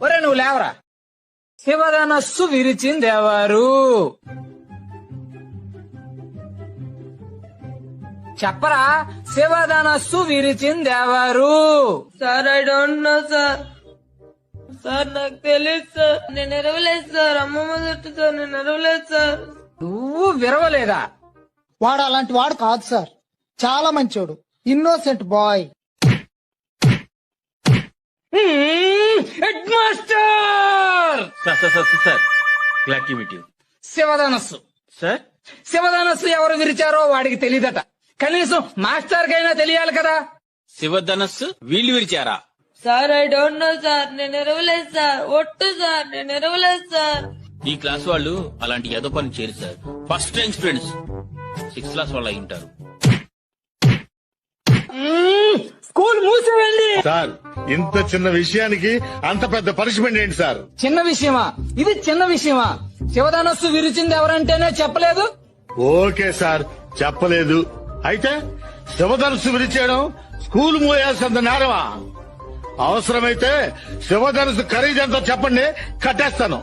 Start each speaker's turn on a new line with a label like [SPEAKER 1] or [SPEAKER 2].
[SPEAKER 1] ఒరే నువ్వు లేవరా. శివధనస్సు విరిచిందెవరు? చెప్పరా, శివధనస్సు విరిచిందెవరు?
[SPEAKER 2] Sir I don't know sir. Sir నాకు తెలియదు సార్. నేను ఎరవలేదు సార్. అమ్మమ్మ చుట్టూ సార్. నేను ఎరవలేదు సార్.
[SPEAKER 1] నువ్వు విరవలేదా?
[SPEAKER 3] వాడు అలాంటి వాడు కాదు సార్, చాలా మంచోడు, innocent boy.
[SPEAKER 1] Headmaster
[SPEAKER 4] sir glad to meet you.
[SPEAKER 1] శివధనస్సు
[SPEAKER 4] సార్
[SPEAKER 1] శివధనస్సు ఎవరు విరిచారో వాడికి తెలియదట. కనీసం మాస్టర్ కైనా తెలియాలి కదా.
[SPEAKER 4] శివధనస్సు వీళ్ళు విరిచారా?
[SPEAKER 2] Sir I don't know sir. నేను ఎరవలేదు సార్. ఒట్టు సార్. నేను ఎరవలేదు సార్.
[SPEAKER 4] ఈ క్లాస్ వాళ్ళు అలాంటి ఏదో పని చేయరు sir. First time students 6th class వాళ్ళు అయి ఉంటారు.
[SPEAKER 1] స్కూల్ మూసి వెళ్ళి.
[SPEAKER 5] సార్ ఇంత చిన్న విషయానికి అంత పెద్ద పనిష్మెంట్ ఏంటి సార్?
[SPEAKER 1] చిన్న విషయమా ఇది? చిన్న విషయమా? శివధనస్సు విరిచింది ఎవరంటేనే చెప్పలేదు.
[SPEAKER 5] ఓకే సార్, చెప్పలేదు. అయితే శివధనుసు విరిచేయడం స్కూల్ మూయాల్సినంత నేరమా? అవసరమైతే శివధనుసు ఖరీదంతా చెప్పండి, కట్టేస్తాను.